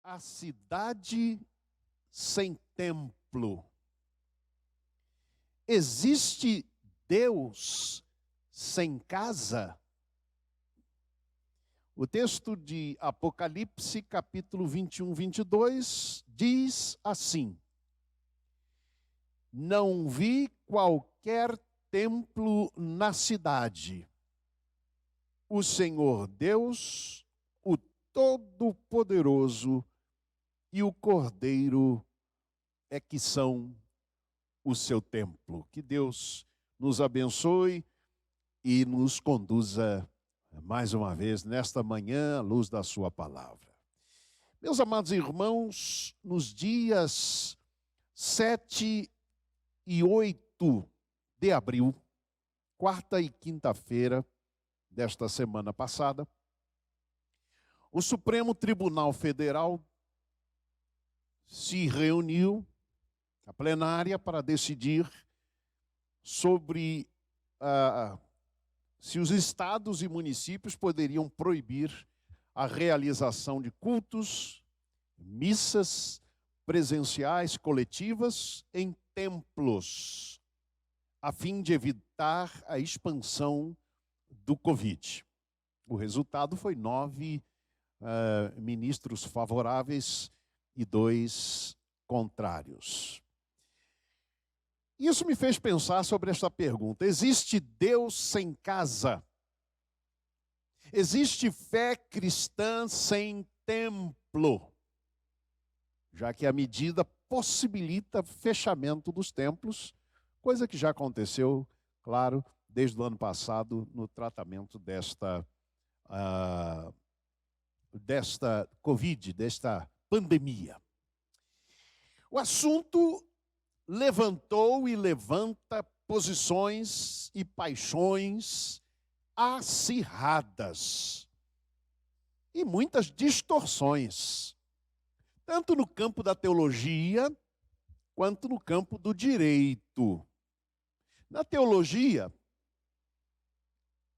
A cidade sem templo. Existe Deus sem casa? O texto de Apocalipse, capítulo 21, 22, diz assim: Não vi qualquer templo na cidade. O Senhor Deus, o Todo-Poderoso e o Cordeiro é que são o seu templo. Que Deus nos abençoe e nos conduza mais uma vez nesta manhã à luz da sua palavra. Meus amados irmãos, nos dias 7 e 8 de abril, quarta e quinta-feira desta semana passada, o Supremo Tribunal Federal se reuniu, a plenária, para decidir sobre se os estados e municípios poderiam proibir a realização de cultos, missas presenciais coletivas em templos, a fim de evitar a expansão do Covid. O resultado foi 9 ministros favoráveis e 2 contrários. Isso me fez pensar sobre esta pergunta: existe Deus sem casa? Existe fé cristã sem templo? Já que a medida possibilita fechamento dos templos, coisa que já aconteceu, claro, desde o ano passado no tratamento desta Covid, desta pandemia. O assunto levantou e levanta posições e paixões acirradas e muitas distorções, tanto no campo da teologia quanto no campo do direito. Na teologia,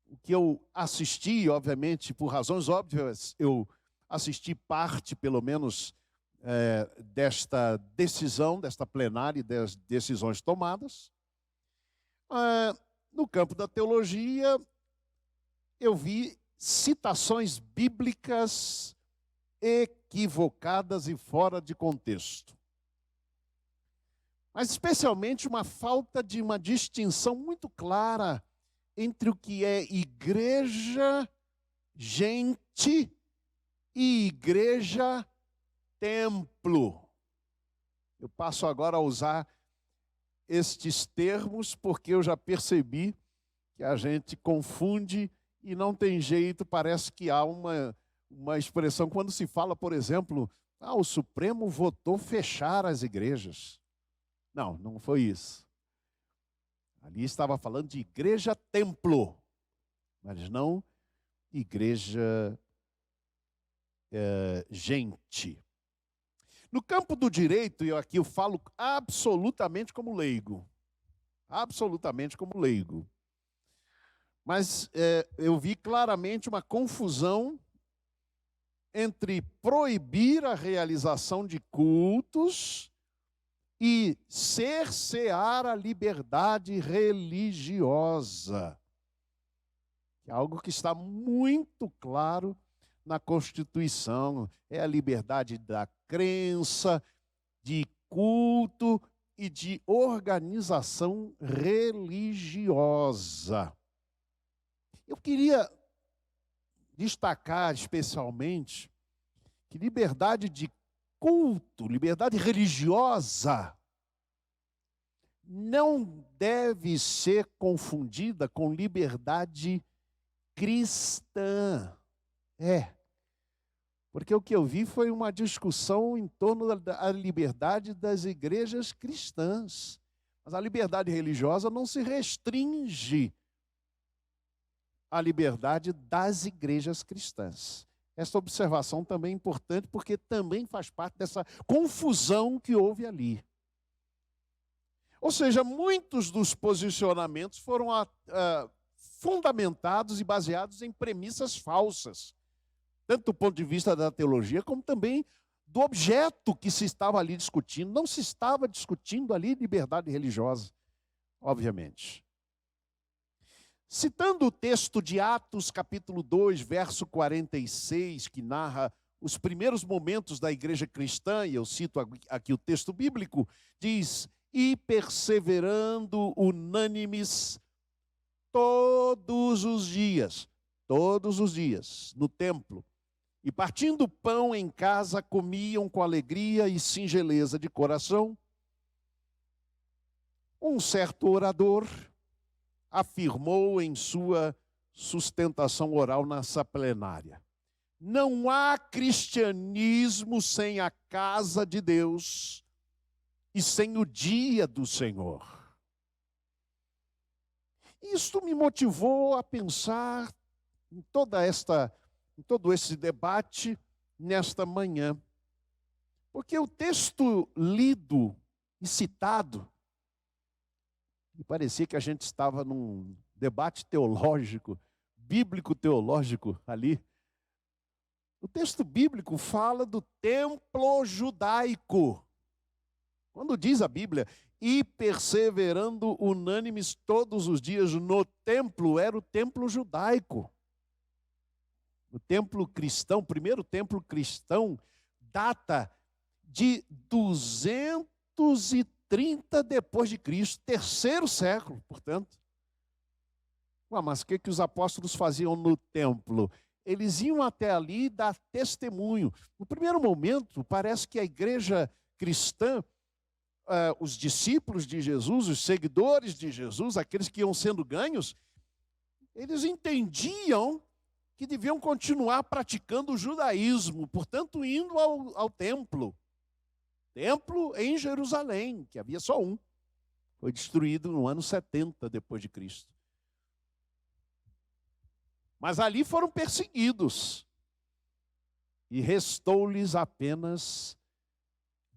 o que eu assisti, obviamente, por razões óbvias, eu assisti parte, pelo menos, desta decisão, desta plenária e das decisões tomadas. No campo da teologia, eu vi citações bíblicas equivocadas e fora de contexto. Mas especialmente uma falta de uma distinção muito clara entre o que é igreja, gente, e igreja, templo. Eu passo agora a usar estes termos porque eu já percebi que a gente confunde e não tem jeito, parece que há uma expressão, quando se fala, por exemplo, o Supremo votou fechar as igrejas. Não, não foi isso. Ali estava falando de igreja-templo, mas não igreja gente. No campo do direito, e aqui eu falo absolutamente como leigo, mas eu vi claramente uma confusão entre proibir a realização de cultos e cercear a liberdade religiosa, que é algo que está muito claro na Constituição. É a liberdade da crença, de culto e de organização religiosa. Eu queria destacar especialmente que liberdade de culto, liberdade religiosa, não deve ser confundida com liberdade cristã. Porque o que eu vi foi uma discussão em torno da liberdade das igrejas cristãs. Mas a liberdade religiosa não se restringe à liberdade das igrejas cristãs. Essa observação também é importante porque também faz parte dessa confusão que houve ali. Ou seja, muitos dos posicionamentos foram fundamentados e baseados em premissas falsas, tanto do ponto de vista da teologia, como também do objeto que se estava ali discutindo. Não se estava discutindo ali liberdade religiosa, obviamente. Citando o texto de Atos, capítulo 2, verso 46, que narra os primeiros momentos da igreja cristã, e eu cito aqui o texto bíblico, diz: e perseverando unânimes todos os dias, no templo, e partindo o pão em casa, comiam com alegria e singeleza de coração. Um certo orador afirmou em sua sustentação oral nessa plenária: não há cristianismo sem a casa de Deus e sem o dia do Senhor. Isso me motivou a pensar em todo esse debate nesta manhã. Porque o texto lido e citado, me parecia que a gente estava num debate teológico, bíblico-teológico ali. O texto bíblico fala do templo judaico. Quando diz a Bíblia, e perseverando unânimes todos os dias no templo, era o templo judaico. O templo cristão, o primeiro templo cristão, data de 230 depois de Cristo, terceiro século, portanto. Mas o que os apóstolos faziam no templo? Eles iam até ali dar testemunho. No primeiro momento, parece que a igreja cristã, os discípulos de Jesus, os seguidores de Jesus, aqueles que iam sendo ganhos, eles entendiam que deviam continuar praticando o judaísmo, portanto, indo ao templo. Templo em Jerusalém, que havia só um. Foi destruído no ano 70 depois de Cristo. Mas ali foram perseguidos. E restou-lhes apenas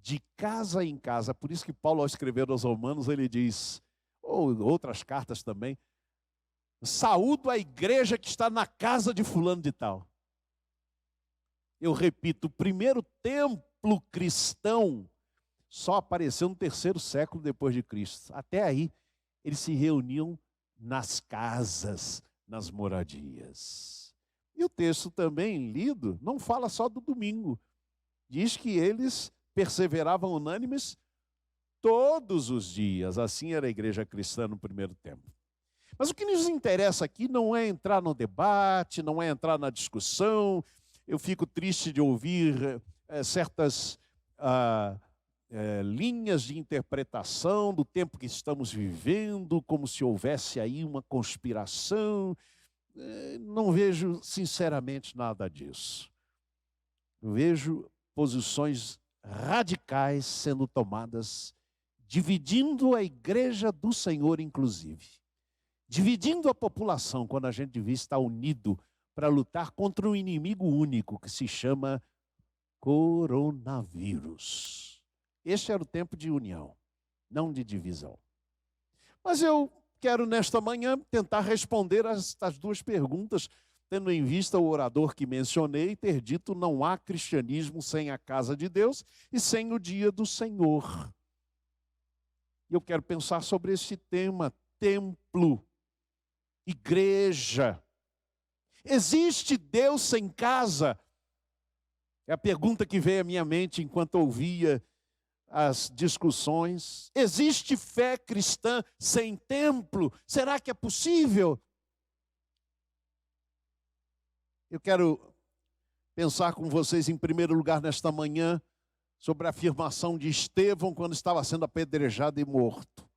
de casa em casa. Por isso que Paulo, ao escrever aos Romanos, ele diz, ou outras cartas também, saúdo a igreja que está na casa de fulano de tal. Eu repito, o primeiro templo cristão só apareceu no terceiro século depois de Cristo. Até aí, eles se reuniam nas casas, nas moradias. E o texto também lido não fala só do domingo. Diz que eles perseveravam unânimes todos os dias. Assim era a igreja cristã no primeiro tempo. Mas o que nos interessa aqui não é entrar no debate, não é entrar na discussão. Eu fico triste de ouvir certas linhas de interpretação do tempo que estamos vivendo, como se houvesse aí uma conspiração. Não vejo, sinceramente, nada disso. Eu vejo posições radicais sendo tomadas, dividindo a igreja do Senhor, inclusive. Dividindo a população, quando a gente devia estar unido para lutar contra um inimigo único que se chama coronavírus. Este era o tempo de união, não de divisão. Mas eu quero, nesta manhã, tentar responder estas duas perguntas, tendo em vista o orador que mencionei ter dito: não há cristianismo sem a casa de Deus e sem o dia do Senhor. E eu quero pensar sobre esse tema, templo, igreja. Existe Deus sem casa? É a pergunta que veio à minha mente enquanto ouvia as discussões. Existe fé cristã sem templo? Será que é possível? Eu quero pensar com vocês, em primeiro lugar, nesta manhã, sobre a afirmação de Estevão quando estava sendo apedrejado e morto.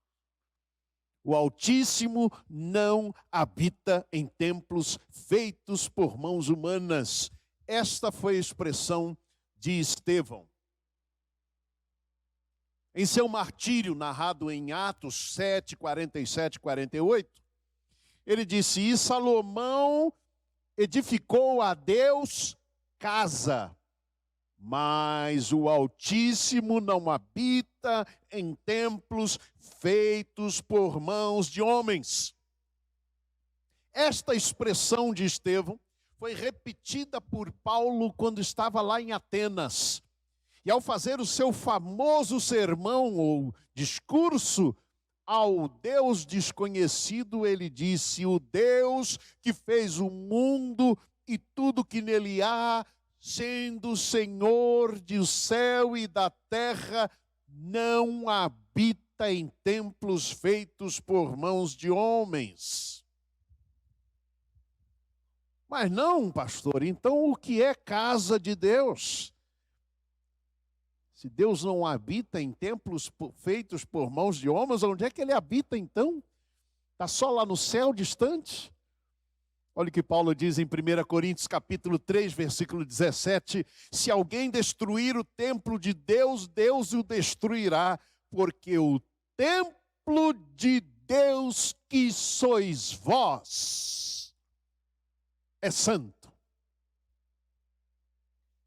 O Altíssimo não habita em templos feitos por mãos humanas. Esta foi a expressão de Estevão. Em seu martírio, narrado em Atos 7, 47 e 48, ele disse: e Salomão edificou a Deus casa, mas o Altíssimo não habita em templos feitos por mãos de homens. Esta expressão de Estevão foi repetida por Paulo quando estava lá em Atenas. E ao fazer o seu famoso sermão ou discurso ao Deus desconhecido, ele disse: o Deus que fez o mundo e tudo que nele há, sendo Senhor do céu e da terra, não habita em templos feitos por mãos de homens. Mas não, pastor, então o que é casa de Deus? Se Deus não habita em templos feitos por mãos de homens, onde é que ele habita então? Está só lá no céu distante? Olha o que Paulo diz em 1 Coríntios capítulo 3, versículo 17. Se alguém destruir o templo de Deus, Deus o destruirá, porque o templo de Deus que sois vós é santo.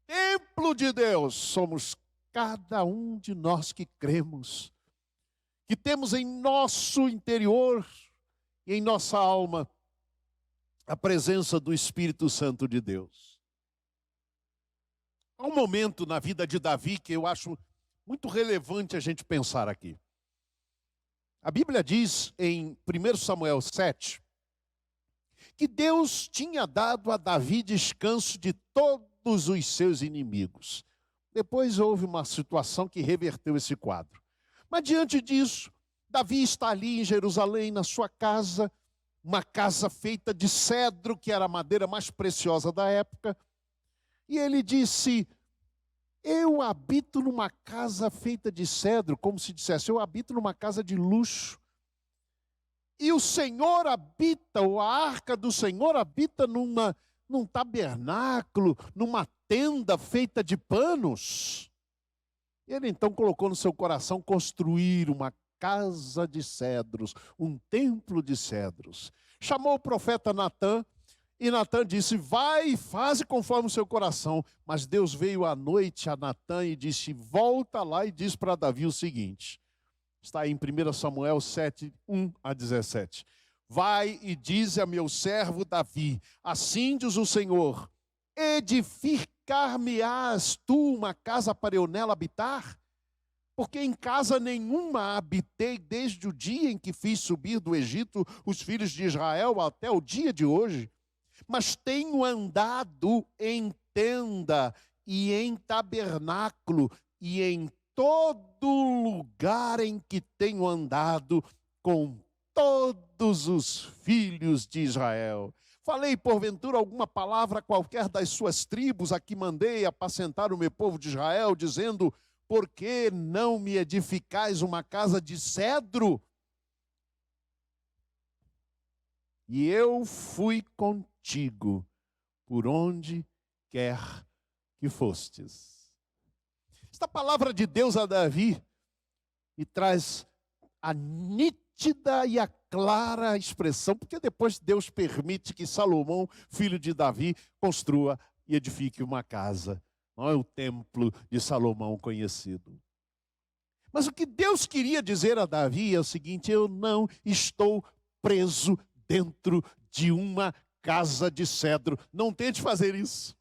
Templo de Deus somos cada um de nós que cremos, que temos em nosso interior e em nossa alma a presença do Espírito Santo de Deus. Há um momento na vida de Davi que eu acho muito relevante a gente pensar aqui. A Bíblia diz em 1 Samuel 7 que Deus tinha dado a Davi descanso de todos os seus inimigos. Depois houve uma situação que reverteu esse quadro. Mas diante disso, Davi está ali em Jerusalém, na sua casa, uma casa feita de cedro, que era a madeira mais preciosa da época. E ele disse: eu habito numa casa feita de cedro, como se dissesse, eu habito numa casa de luxo. E o Senhor habita, ou a arca do Senhor habita num tabernáculo, numa tenda feita de panos. Ele então colocou no seu coração construir uma casa de cedros, um templo de cedros. Chamou o profeta Natã, e Natã disse: vai e faze conforme o seu coração. Mas Deus veio à noite a Natã e disse: volta lá e diz para Davi o seguinte, está aí em 1 Samuel 7, 1 a 17. Vai e dize a meu servo Davi, assim diz o Senhor, edificar-me-ás tu uma casa para eu nela habitar? Porque em casa nenhuma habitei desde o dia em que fiz subir do Egito os filhos de Israel até o dia de hoje. Mas tenho andado em tenda e em tabernáculo e em todo lugar em que tenho andado com todos os filhos de Israel. Falei, porventura, alguma palavra qualquer das suas tribos a que mandei apacentar o meu povo de Israel, dizendo: por que não me edificais uma casa de cedro? E eu fui contigo por onde quer que fostes. Esta palavra de Deus a Davi me traz a nítida e a clara expressão, porque depois Deus permite que Salomão, filho de Davi, construa e edifique uma casa. Não é o templo de Salomão conhecido. Mas o que Deus queria dizer a Davi é o seguinte: eu não estou preso dentro de uma casa de cedro. Não tente fazer isso.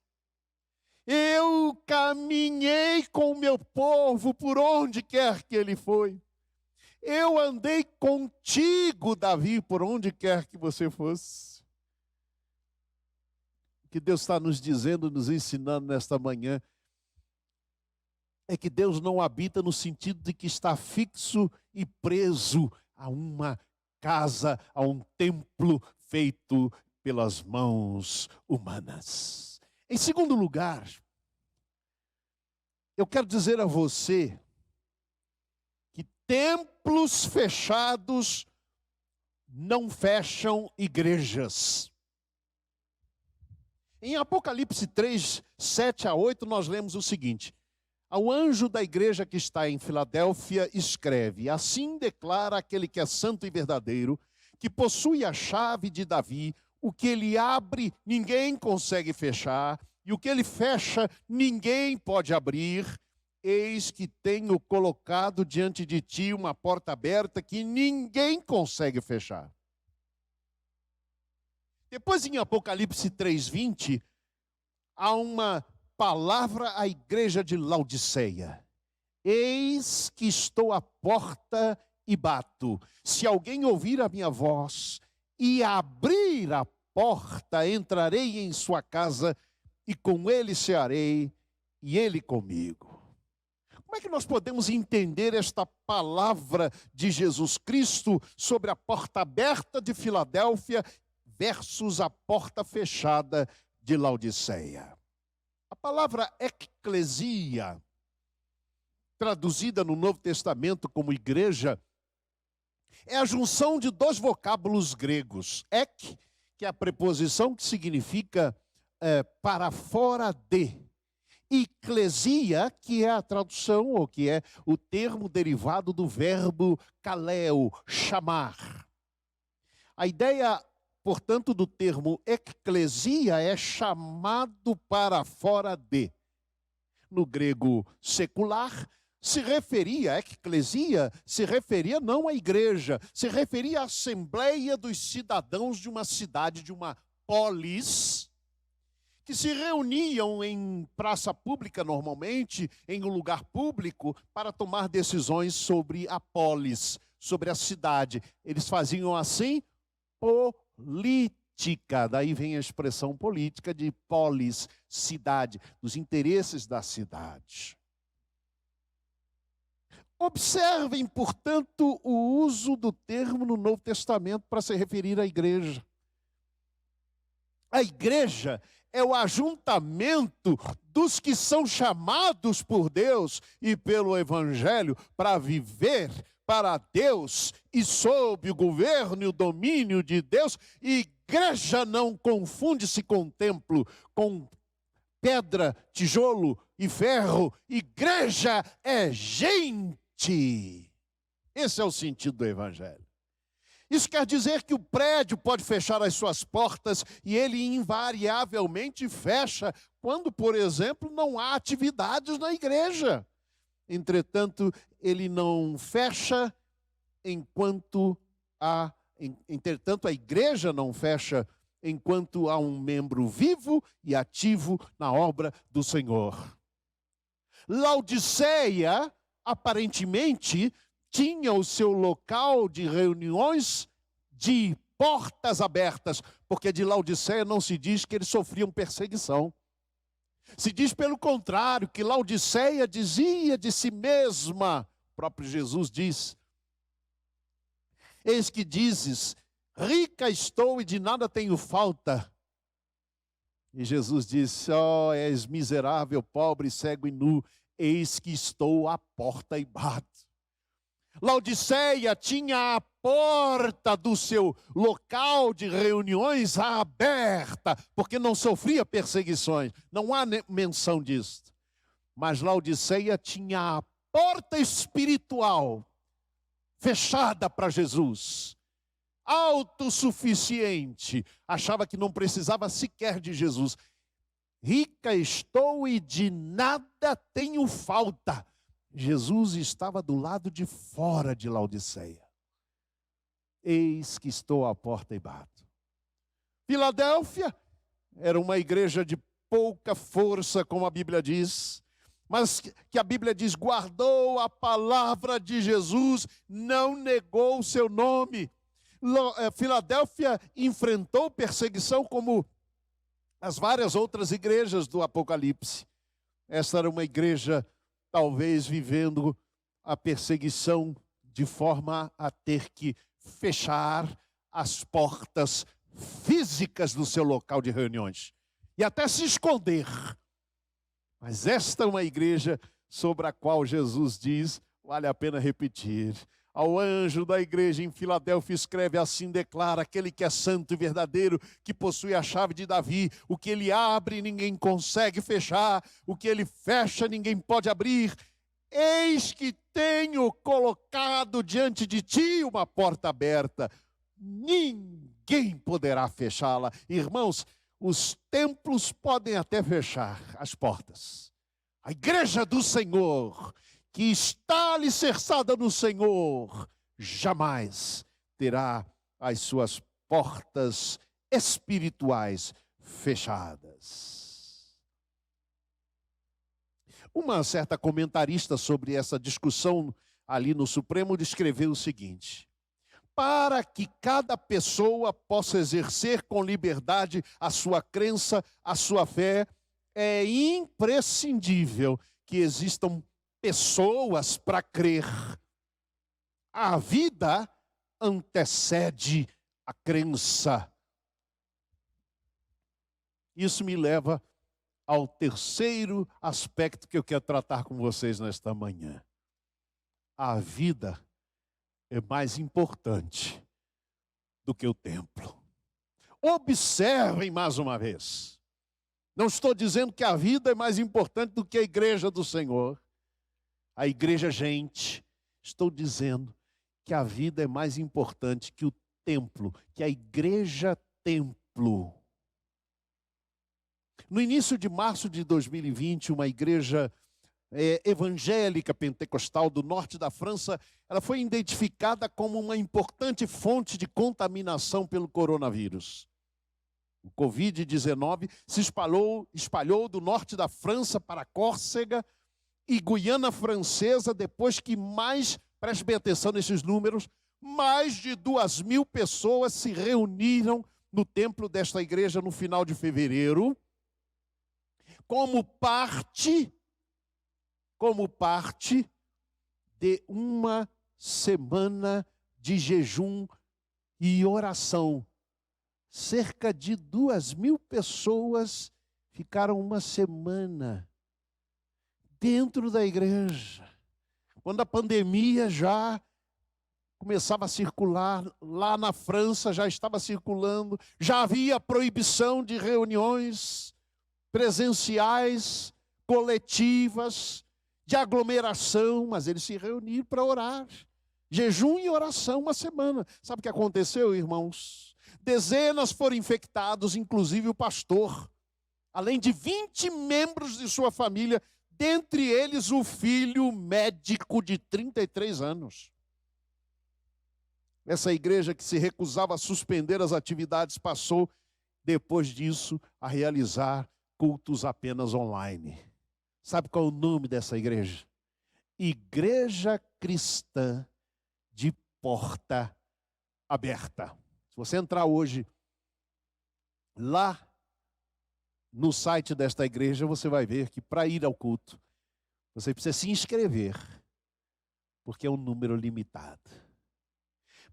Eu caminhei com o meu povo por onde quer que ele foi. Eu andei contigo, Davi, por onde quer que você fosse. O que Deus está nos dizendo, nos ensinando nesta manhã, é que Deus não habita no sentido de que está fixo e preso a uma casa, a um templo feito pelas mãos humanas. Em segundo lugar, eu quero dizer a você que templos fechados não fecham igrejas. Em Apocalipse 3, 7 a 8, nós lemos o seguinte: ao anjo da igreja que está em Filadélfia escreve: assim declara aquele que é santo e verdadeiro, que possui a chave de Davi, o que ele abre, ninguém consegue fechar, e o que ele fecha, ninguém pode abrir. Eis que tenho colocado diante de ti uma porta aberta que ninguém consegue fechar. Depois, em Apocalipse 3:20, há uma palavra à igreja de Laodiceia: eis que estou à porta e bato. Se alguém ouvir a minha voz e abrir a porta, entrarei em sua casa e com ele cearei e ele comigo. Como é que nós podemos entender esta palavra de Jesus Cristo sobre a porta aberta de Filadélfia versus a porta fechada de Laodiceia? A palavra eclesia, traduzida no Novo Testamento como igreja, é a junção de dois vocábulos gregos. Ek, que é a preposição que significa para fora de. Eclesia, que é a tradução, ou que é o termo derivado do verbo kaleo, chamar. A ideia, portanto, do termo eclesia é chamado para fora de. No grego secular, eclesia se referia não à igreja, se referia à assembleia dos cidadãos de uma cidade, de uma polis, que se reuniam em praça pública normalmente, em um lugar público, para tomar decisões sobre a polis, sobre a cidade. Eles faziam assim política, daí vem a expressão política de polis, cidade, dos interesses da cidade. Observem, portanto, o uso do termo no Novo Testamento para se referir à igreja. A igreja é o ajuntamento dos que são chamados por Deus e pelo Evangelho para viver para Deus e sob o governo e o domínio de Deus. Igreja não confunde-se com templo, com pedra, tijolo e ferro. Igreja é gente. Esse é o sentido do Evangelho. Isso quer dizer que o prédio pode fechar as suas portas e ele invariavelmente fecha quando, por exemplo, não há atividades na igreja. Entretanto, ele não fecha entretanto, a igreja não fecha enquanto há um membro vivo e ativo na obra do Senhor. Laodiceia, aparentemente, tinha o seu local de reuniões de portas abertas, porque de Laodiceia não se diz que eles sofriam perseguição. Se diz, pelo contrário, que Laodiceia dizia de si mesma, o próprio Jesus diz: eis que dizes, rica estou e de nada tenho falta. E Jesus disse: ó, és miserável, pobre, cego e nu, eis que estou à porta e bato. Laodiceia tinha a porta do seu local de reuniões aberta, porque não sofria perseguições. Não há menção disso. Mas Laodiceia tinha a porta espiritual fechada para Jesus. Autossuficiente. Achava que não precisava sequer de Jesus. Rica estou e de nada tenho falta. Jesus estava do lado de fora de Laodiceia. Eis que estou à porta e bato. Filadélfia era uma igreja de pouca força, como a Bíblia diz, mas que a Bíblia diz, guardou a palavra de Jesus, não negou o seu nome. Filadélfia enfrentou perseguição como as várias outras igrejas do Apocalipse. Essa era uma igreja talvez vivendo a perseguição de forma a ter que fechar as portas físicas do seu local de reuniões e até se esconder. Mas esta é uma igreja sobre a qual Jesus diz, vale a pena repetir: ao anjo da igreja em Filadélfia escreve assim, declara: aquele que é santo e verdadeiro, que possui a chave de Davi, o que ele abre ninguém consegue fechar, o que ele fecha ninguém pode abrir. Eis que tenho colocado diante de ti uma porta aberta, ninguém poderá fechá-la. Irmãos, os templos podem até fechar as portas. A igreja do Senhor, que está alicerçada no Senhor, jamais terá as suas portas espirituais fechadas. Uma certa comentarista sobre essa discussão ali no Supremo descreveu o seguinte: para que cada pessoa possa exercer com liberdade a sua crença, a sua fé, é imprescindível que existam pessoas para crer. A vida antecede a crença. Isso me leva ao terceiro aspecto que eu quero tratar com vocês nesta manhã. A vida é mais importante do que o templo. Observem mais uma vez. Não estou dizendo que a vida é mais importante do que a igreja do Senhor, a igreja gente. Estou dizendo que a vida é mais importante que o templo, que a igreja templo. No início de março de 2020, uma igreja evangélica pentecostal do norte da França, ela foi identificada como uma importante fonte de contaminação pelo coronavírus. O Covid-19 se espalhou do norte da França para Córcega e Guiana Francesa, depois que preste bem atenção nesses números, mais de 2.000 pessoas se reuniram no templo desta igreja no final de fevereiro, como parte de uma semana de jejum e oração. Cerca de 2.000 pessoas ficaram uma semana dentro da igreja. Quando a pandemia já começava a circular, lá na França já estava circulando, já havia proibição de reuniões presenciais, coletivas, de aglomeração, mas eles se reuniram para orar. Jejum e oração uma semana. Sabe o que aconteceu, irmãos? Dezenas foram infectados, inclusive o pastor, além de 20 membros de sua família, dentre eles o filho médico de 33 anos. Essa igreja que se recusava a suspender as atividades passou, depois disso, a realizar cultos apenas online. Sabe qual é o nome dessa igreja? Igreja Cristã de Porta Aberta. Se você entrar hoje lá no site desta igreja, você vai ver que para ir ao culto, você precisa se inscrever, porque é um número limitado.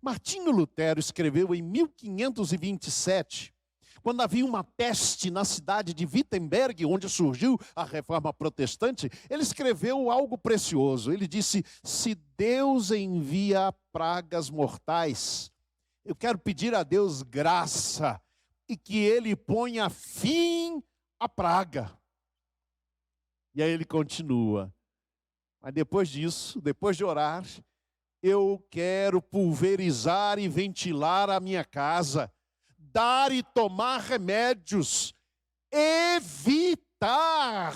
Martinho Lutero escreveu em 1527, quando havia uma peste na cidade de Wittenberg, onde surgiu a reforma protestante, ele escreveu algo precioso. Ele disse: se Deus envia pragas mortais, eu quero pedir a Deus graça e que Ele ponha fim à praga. E aí ele continua: mas depois disso, depois de orar, eu quero pulverizar e ventilar a minha casa, dar e tomar remédios, evitar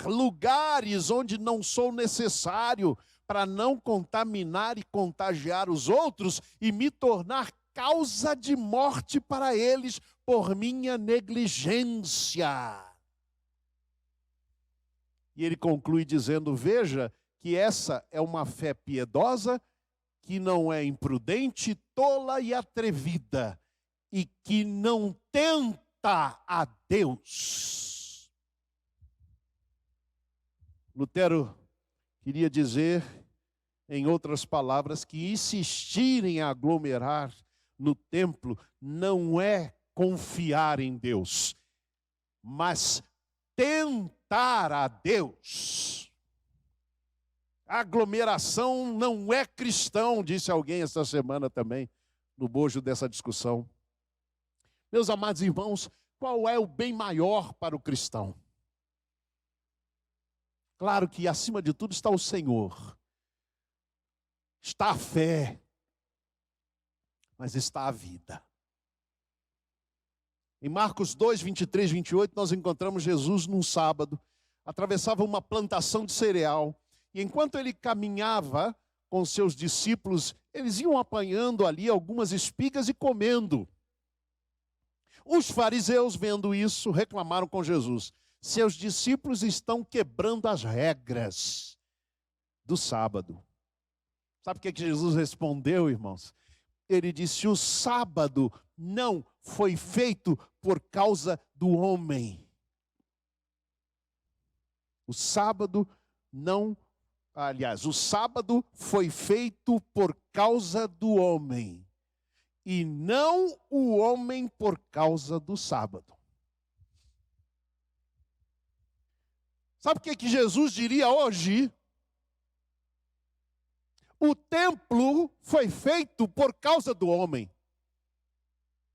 lugares onde não sou necessário, para não contaminar e contagiar os outros e me tornar causa de morte para eles por minha negligência. E ele conclui dizendo: veja que essa é uma fé piedosa, que não é imprudente, tola e atrevida, e que não tenta a Deus. Lutero queria dizer, em outras palavras, que insistir em aglomerar no templo não é confiar em Deus, mas tentar a Deus. A aglomeração não é cristão, disse alguém esta semana também, no bojo dessa discussão. Meus amados irmãos, qual é o bem maior para o cristão? Claro que acima de tudo está o Senhor, está a fé, mas está a vida. Em Marcos 2, 23, 28, nós encontramos Jesus num sábado, atravessava uma plantação de cereal, e enquanto ele caminhava com seus discípulos, eles iam apanhando ali algumas espigas e comendo. Os fariseus, vendo isso, reclamaram com Jesus: seus discípulos estão quebrando as regras do sábado. Sabe o que Jesus respondeu, irmãos? Ele disse: o sábado não foi feito por causa do homem. O sábado foi feito por causa do homem, e não o homem por causa do sábado. Sabe o que Jesus diria hoje? O templo foi feito por causa do homem,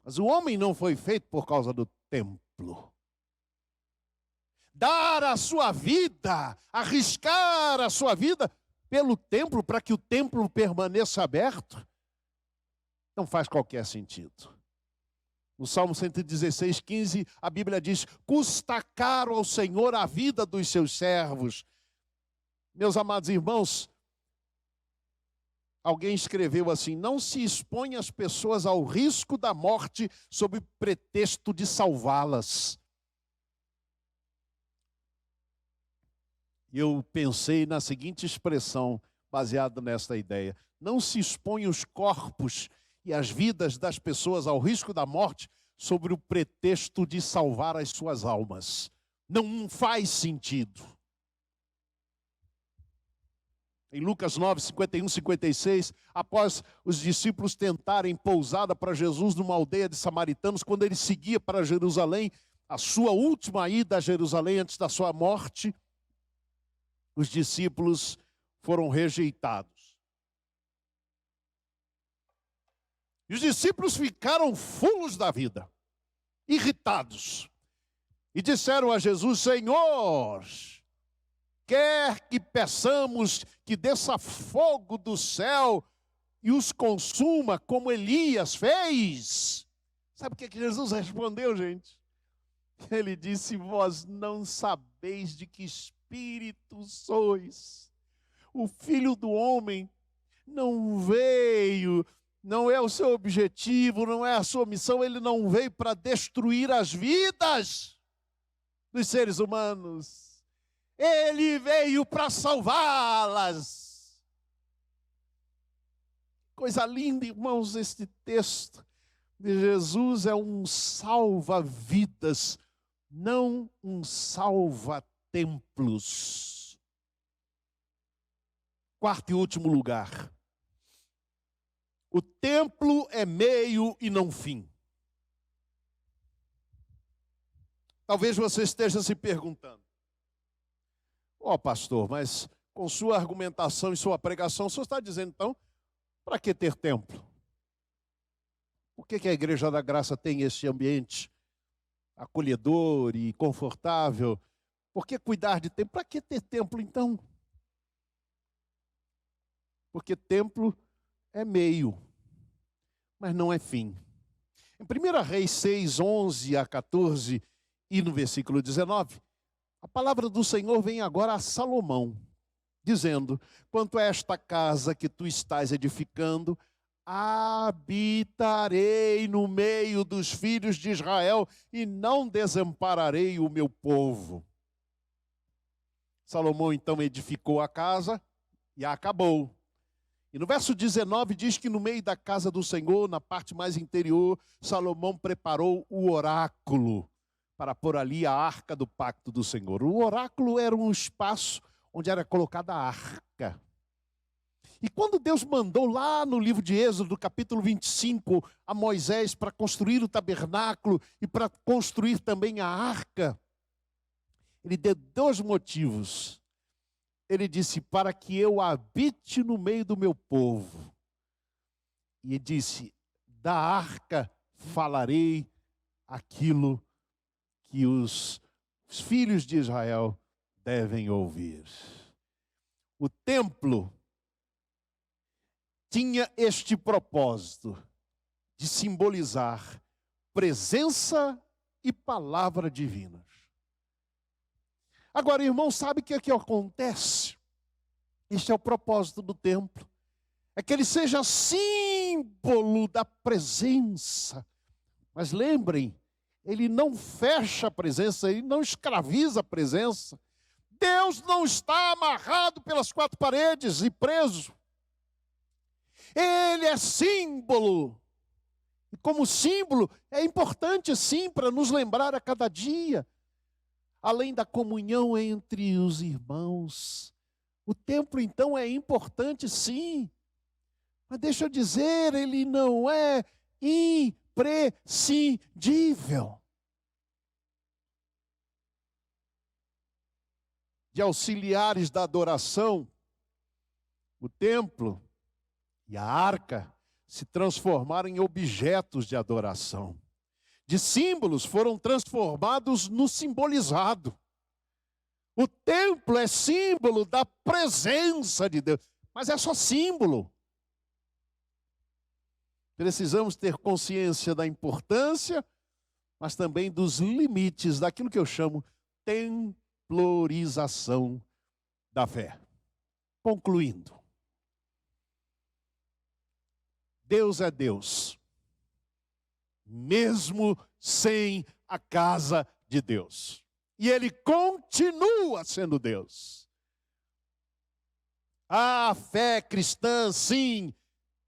mas o homem não foi feito por causa do templo. Dar a sua vida, arriscar a sua vida pelo templo, para que o templo permaneça aberto, não faz qualquer sentido. No Salmo 116, 15, a Bíblia diz: custa caro ao Senhor a vida dos seus servos. Meus amados irmãos, alguém escreveu assim: não se expõe as pessoas ao risco da morte sob pretexto de salvá-las. E eu pensei na seguinte expressão, baseada nesta ideia: não se expõe os corpos e as vidas das pessoas ao risco da morte sobre o pretexto de salvar as suas almas. Não faz sentido. Em Lucas 9, 51, 56, após os discípulos tentarem pousada para Jesus numa aldeia de samaritanos, quando ele seguia para Jerusalém, a sua última ida a Jerusalém antes da sua morte, os discípulos foram rejeitados. E os discípulos ficaram fulos da vida, irritados, e disseram a Jesus: Senhor, quer que peçamos que desça fogo do céu e os consuma, como Elias fez? Sabe o que Jesus respondeu, gente? Ele disse: vós não sabeis de que espírito sois. O Filho do Homem não veio, não é o seu objetivo, não é a sua missão, ele não veio para destruir as vidas dos seres humanos. Ele veio para salvá-las. Coisa linda, irmãos, este texto de Jesus é um salva-vidas, não um salva-templos. Quarto e último lugar. O templo é meio e não fim. Talvez você esteja se perguntando: pastor, mas com sua argumentação e sua pregação, o senhor está dizendo então, para que ter templo? Por que a Igreja da Graça tem esse ambiente acolhedor e confortável? Por que cuidar de templo? Para que ter templo então? Porque templo é meio, mas não é fim. Em 1 Reis 6, 11 a 14 e no versículo 19, a palavra do Senhor vem agora a Salomão, dizendo: quanto a esta casa que tu estás edificando, habitarei no meio dos filhos de Israel e não desampararei o meu povo. Salomão então edificou a casa e a acabou. E no verso 19 diz que no meio da casa do Senhor, na parte mais interior, Salomão preparou o oráculo para pôr ali a arca do pacto do Senhor. O oráculo era um espaço onde era colocada a arca. E quando Deus mandou lá no livro de Êxodo, capítulo 25, a Moisés para construir o tabernáculo e para construir também a arca, ele deu dois motivos. Ele disse: para que eu habite no meio do meu povo. E ele disse: da arca falarei aquilo que os filhos de Israel devem ouvir. O templo tinha este propósito de simbolizar presença e palavra divinas. Agora, irmão, sabe o que é que acontece? Este é o propósito do templo. É que ele seja símbolo da presença. Mas lembrem, ele não fecha a presença, ele não escraviza a presença. Deus não está amarrado pelas quatro paredes e preso. Ele é símbolo. E como símbolo, é importante sim para nos lembrar a cada dia. Além da comunhão entre os irmãos. O templo, então, é importante sim. Mas deixa eu dizer, ele não é imprescindível. De auxiliares da adoração, o templo e a arca se transformaram em objetos de adoração. De símbolos foram transformados no simbolizado. O templo é símbolo da presença de Deus, mas é só símbolo. Precisamos ter consciência da importância, mas também dos limites daquilo que eu chamo templorização da fé. Concluindo, Deus é Deus, mesmo sem a casa de Deus. E Ele continua sendo Deus. A fé cristã, sim,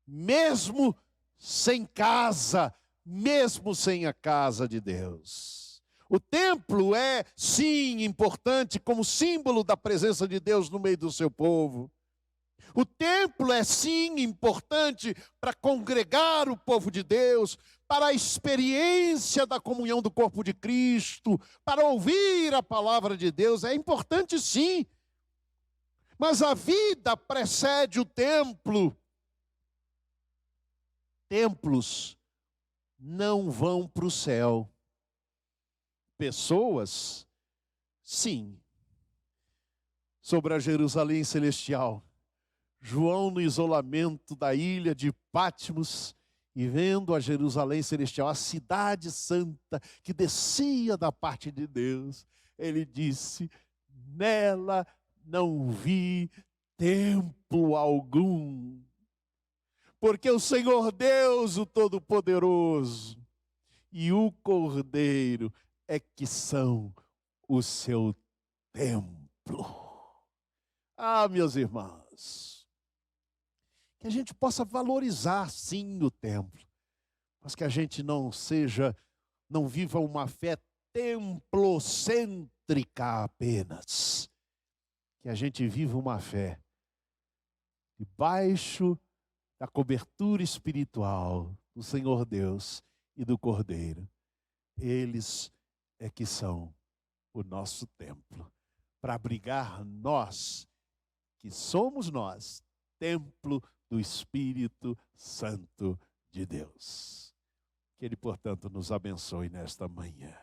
mesmo sem casa, mesmo sem a casa de Deus. O templo é, sim, importante como símbolo da presença de Deus no meio do seu povo. O templo é, sim, importante para congregar o povo de Deus, para a experiência da comunhão do corpo de Cristo, para ouvir a palavra de Deus. É importante, sim. Mas a vida precede o templo. Templos não vão para o céu. Pessoas, sim. Sobre a Jerusalém celestial. João, no isolamento da ilha de Patmos, e vendo a Jerusalém celestial, a cidade santa que descia da parte de Deus, ele disse: nela não vi templo algum, porque o Senhor Deus, o Todo-Poderoso, e o Cordeiro é que são o seu templo. Ah, meus irmãos, que a gente possa valorizar sim o templo, mas que a gente não viva uma fé templocêntrica apenas, que a gente viva uma fé debaixo da cobertura espiritual do Senhor Deus e do Cordeiro. Eles é que são o nosso templo, para abrigar nós, que somos nós, templo do Espírito Santo de Deus. Que Ele, portanto, nos abençoe nesta manhã.